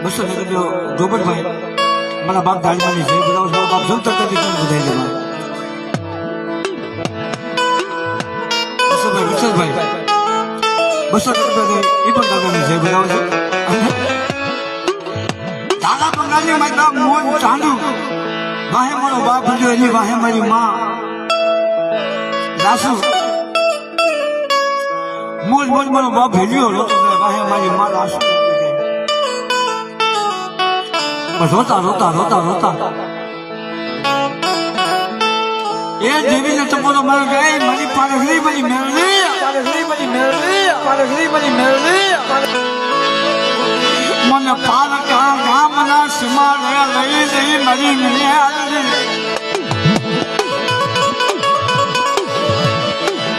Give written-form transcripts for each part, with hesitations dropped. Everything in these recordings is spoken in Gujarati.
બસો ને જોબરભાઈ મારા બાપ દાડમાની છે બધા મારા બાપ જમતા કરતી કેમ બધાઈ દેવા બસોભાઈ વિઠ્ઠલભાઈ બસો રૂપિયા એ પણ દાદાની છે બધા દાદા બંગાળની માતા મોજ ચાંદુ વાહે મારો બાપ જો એની વાહે મારી માં દાસુ મોજ મોજ મારો બાપ ભેલ્યો વાહે મારી માં દાસુ બસ રોતા રોતા રોતા રોતા એ દેવીને ચપોતો મારો ગઈ મારી પારખડી મારી મેળવી મને પાલકા ગામના સીમાડે લઈ જઈ મારી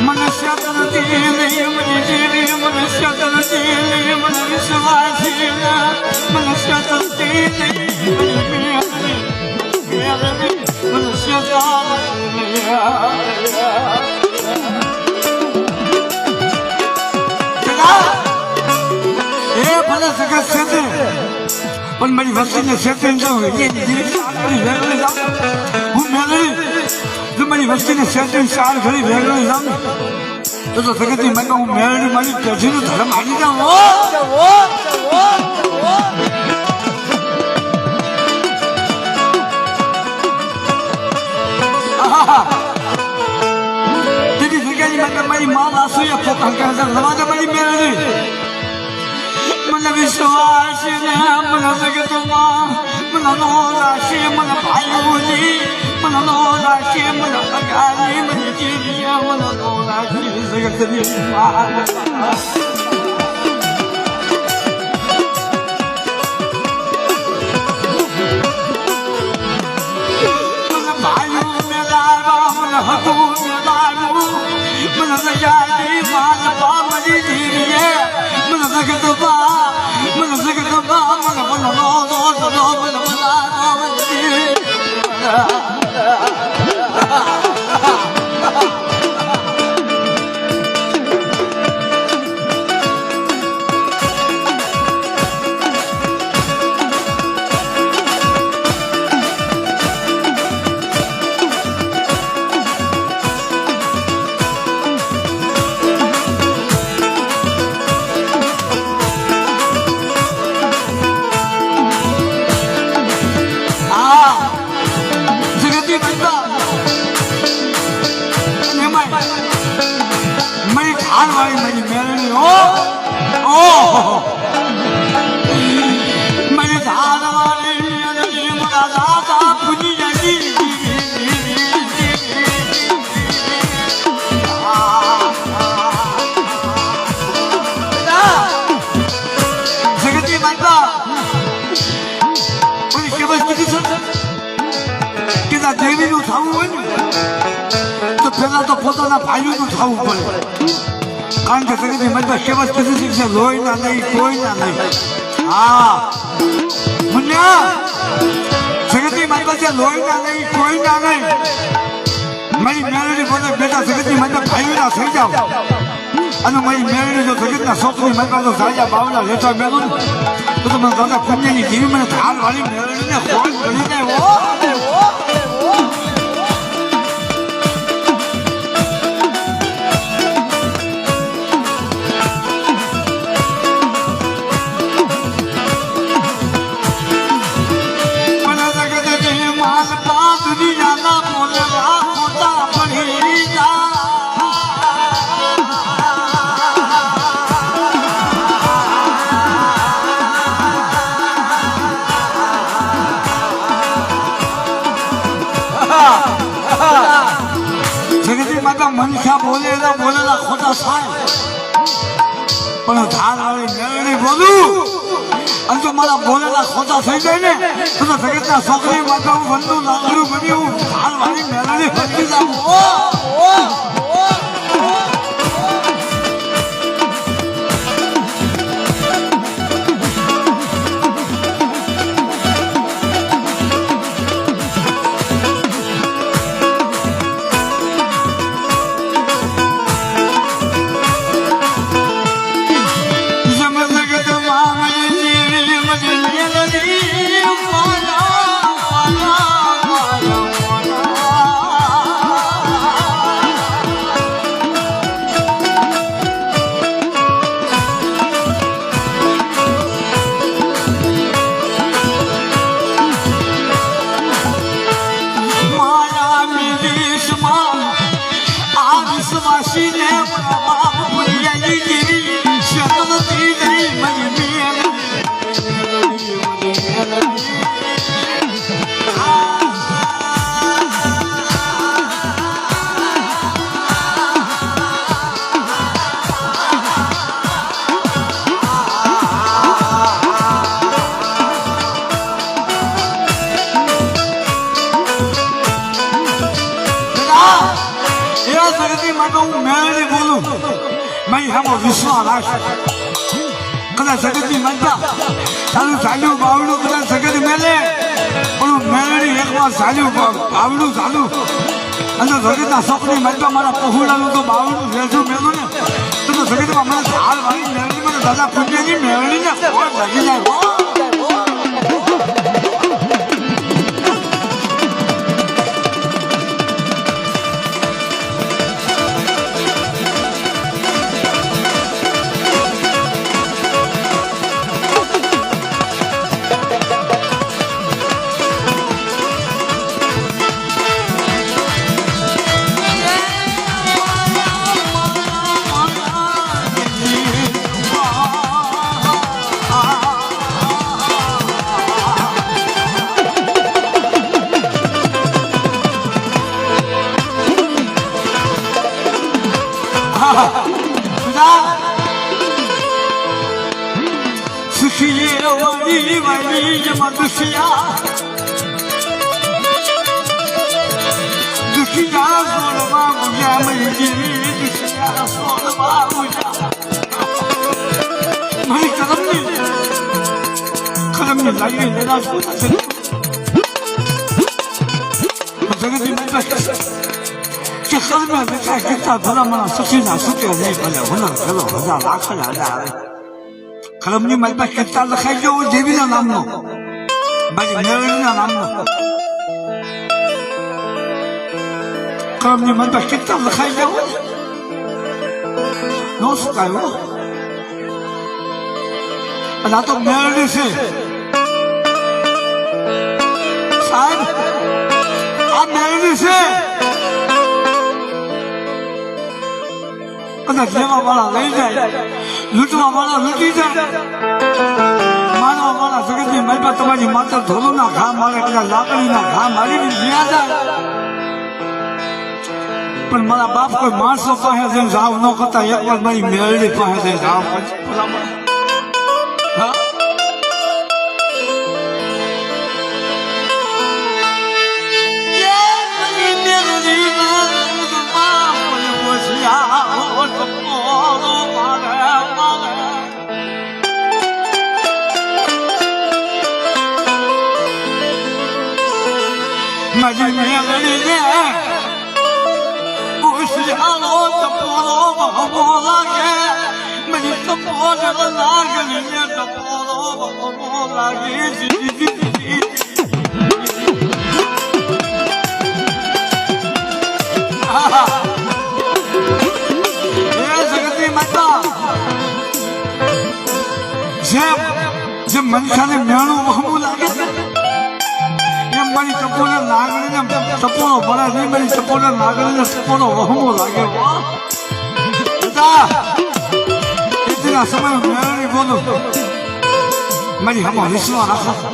મને શતરતી નહીં મને જીવી મને શતરતી નહીં મને વિશ્વાસી મને શતરતી નહીં મને ભલે સગત છે પણ મારી વસ્તીને છેતરી હું મેળવી જો મારી વસ્તીને છેતરી ચાર ઘડી ભેગવી જાઉં તો સગતની મને હું મેળવી મારી પેઢીનું ધર્મ આવી જાઉં તેની જગ્યાની મારી માં દાસુ એ સમાજ મારી મેળવી મને વિશ્વાસ મને જગતમાં મને નો રાશી મને ભાઈઓની મને નો રાશી મને અગાની મને જીવ્યા મને નો રાશી જગતની મને ભાઈઓ મેળાવા મને હતું મેળાવું મને જગાની માન પામની જીવ્યા મને જગતમાં મને જગતમાં મને મને નો મને મારી મેળવી મને ધારવાળી મારા દાદા પૂજી જતી જગતી માતા મને કેવળ કીધું છે કે દેવીનું થવું હોય ને તો પેલા તો પોતાના ભાઈઓનું થવું પડે કારણ કે જગતની મજબૂત કેવળ કીધું છે લોહી ના નહીં કોઈ ના નહીં હા મુન્યા જગતની મજબૂત છે લોહી ના નહીં કોઈ ના નહીં મારી મેળવી બોલે બેટા જગતની મજબૂત ભાઈઓના થઈ જાવ અને મારી મેળવી જો જગતના છોકરી મજબૂત તો સાજા બાવડા લેતા મેળવું તો મને દાદા પુણ્યની જીવી મને ધાર વાળી મેળવીને ફોન કરી દે મનખા બોલેલા ખોટા થાય પણ ધાર વાળી મેળવી બોલું અને જો મારા બોલેલા ખોટા થઈ જાય ને તો જગતના છોકરી માટે હું બંધુ લાગડું બની હું ધાર વાળી મેળવી બની જાઉં મારી સામે વિશ્વાસ રાખ કદાચ જગતની મનતા તારું ચાલ્યું બાવડું કદાચ જગત મેલે પણ મેળડી એકવાર ચાલ્યું બાવડું ચાલુ અને જગતના શોખની મનતા મારા પહોળાનું તો બાવડું વેચું મેલું ને તો જગતમાં મને ઝાડ વાળી મેળડી મને દાદા પુણ્યની મેળડીને કોણ લાગી જાય કલમની મારી પાસે કેટલા લખાઈ ગયો દેવીના નામનો મારી મેળવીના નામનો કલમની મારી પાસે કેટલા લખાઈ ગયો નો સુકાયો અને આ તો મેળવી છે સાહેબ આ મેળવી છે અને લેવા વાળા લઈ જાય લૂંટવા વાળા લૂંટી જાય માનવા વાળા જગતની મહેરબાન તમારી માતા ધોલુના ઘા મારે કદાચ લાકડીના ઘા મારી જ્યાં જાય પણ મારા બાપ કોઈ માણસો પાસે જઈને જાવ ન કરતા એકવાર મારી મેળવી પાસે જઈને જાવ મારી મેળવીને પૂછ્યાનો ટપોરો બહબો લાગે મને ટપોર લાગે ને ટપોરો બહબો લાગે જગતની માતા જે મનસાને મેણું વહમું લાગે એમ મારી ટપોરા લાગણીને ટપોરો ભરે નહીં મારી ટપોરા લાગણીને ટપોરો વહમો લાગે એટલા સમય મેળવી બોલું મારી હમો વિશ્વાસ રાખો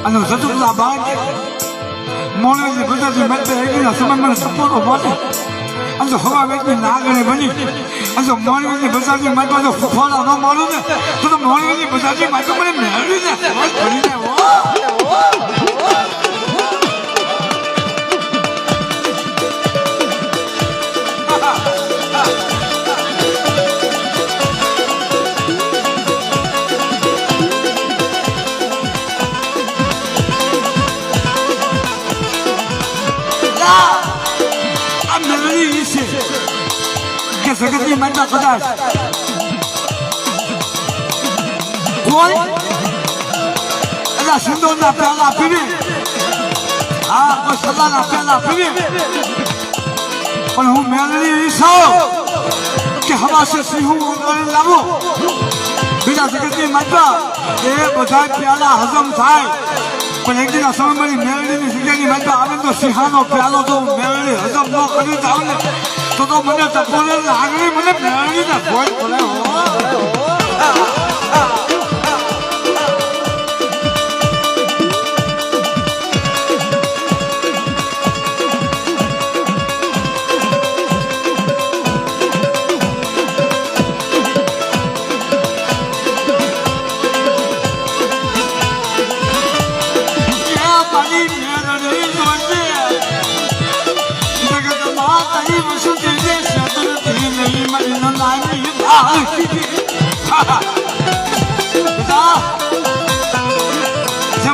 અને જતુલા બાદ મોણેલી બધાથી મત એકના સમય મને ટપોરો ભરે અને હવા વેચની નાગણી બની અને મોણેલી બધાથી મત જો ફોફાડા ન મારું ને તો મોણેલી બધાથી મત મને મેળવી ને ભરીને જગતની માતા કદાચ કોઈ એના સિંદૂરના પ્યાલા પીવે હા કોઈ સદાના પ્યાલા પીવે પણ હું મેળવી ઈચ્છાઓ કે હવા સે સિંહું લાવો બીજા જગતની માતા એ બધા પ્યાલા હજમ થાય પણ એક દિના સમય મારી મેળવીની જગ્યાની માતા આવે તો સિંહાનો પ્યાલો તો મેળવી હજમ ન કરી જાવ ને તો મને ટપોરે લાગણી મને મેળવીને ભોજ પડે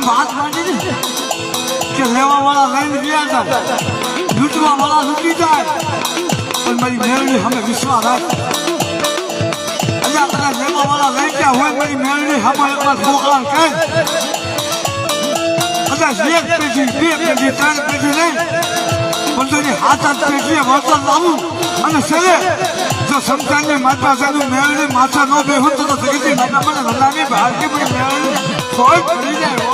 વાત માંડી ને કે લેવા વાળા લઈને ગયા જાય લૂંટવા વાળા લૂંટી જાય પણ મારી મેળવી અમે વિશ્વાસ રાખ અલ્યા કદાચ લેવા વાળા લઈ ગયા હોય મારી મેળવી હમણાં એકવાર મોકલા કહે કદાચ એક પેઢી બે પેઢી ત્રણ પેઢી નહીં પણ તો એની હાથ પેઢીએ વળતર લાવું અને સરે જો સમજાની માતા સાનું મેળવી માથા ન બેહું તો જગતની માતા મને હલાવી બહાર કે મને મેળવી કોઈ કરી જાય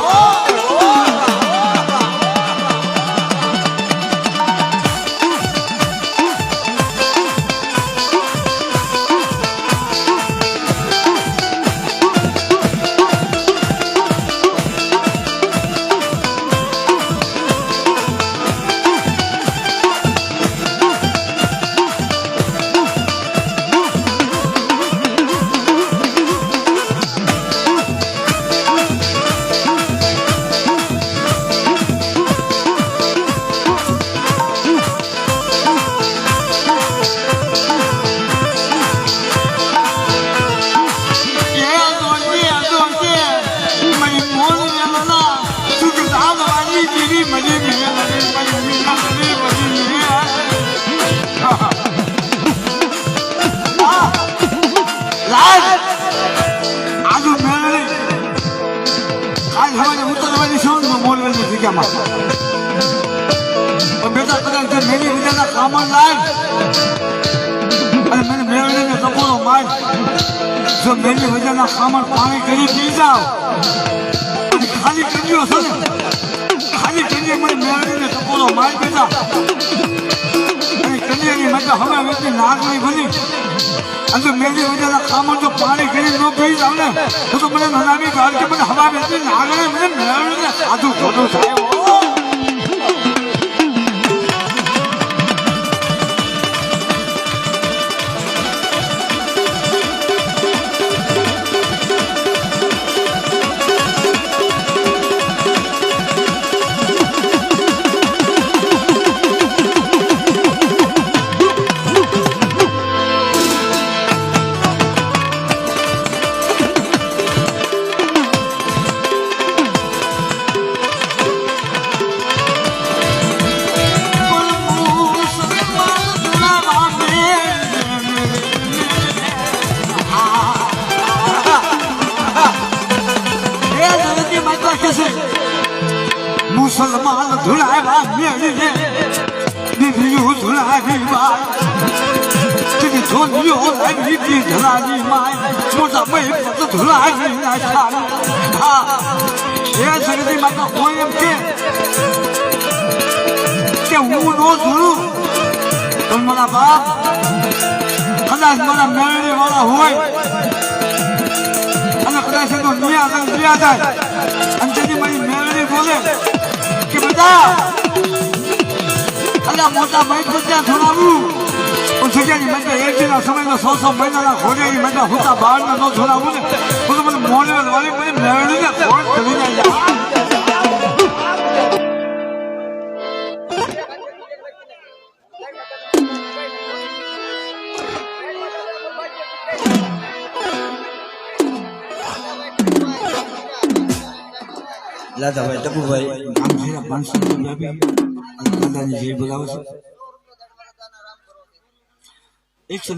બેટા કદાચ મેરી વિદ્યાના કામણ લાય અને મને મેળવીને ટપોરો માર જો મેરી વિદ્યાના કામણ પાણી કરી પી જાવ અને ખાલી કર્યો છે ને ખાલી કરી મને મેળવીને ટપોરો માર બેટા અને કન્યાની મતલબ હવે વ્યક્તિ નાગની બની અને જો મેરી વિદ્યાના કામણ જો પાણી કરી ન પી જાવ ને તો મને નનામી ગાળ કે મને હવા વ્યક્તિ નાગને મને મેળવીને સાધું ખોટું થાય મુસલમાન ધુલાવા મેળીને દીધીયું ધુલાવી માય તેની ધોનીઓ લાવી દી ધરાની માય મોટા મય પત ધુલાવી નાખા હા એ જગતી માતા કોઈ એમ કે હું નો ધુલું પણ મારા બાપ કદાચ મારા મેળવી વાળા હોય અને કદાચ એનો નિયા જાય અને તેની મારી મેળવી બોલે કે બધા અલા મોટા ભાઈ તો ત્યાં છોડાવું પણ સજાની મજા એક દિના સમયનો 100 મહિનાના ઘોડિયાની મજા હોતા બહારના ન છોડાવું ને તો મને મોડે વાળી મને મેળવીને ફોન કરી જાય લાદાભાઈ ટપુભાઈ આમ જેના 500 રૂપિયા આપી અને દાદાની જે બોલાવો છે 100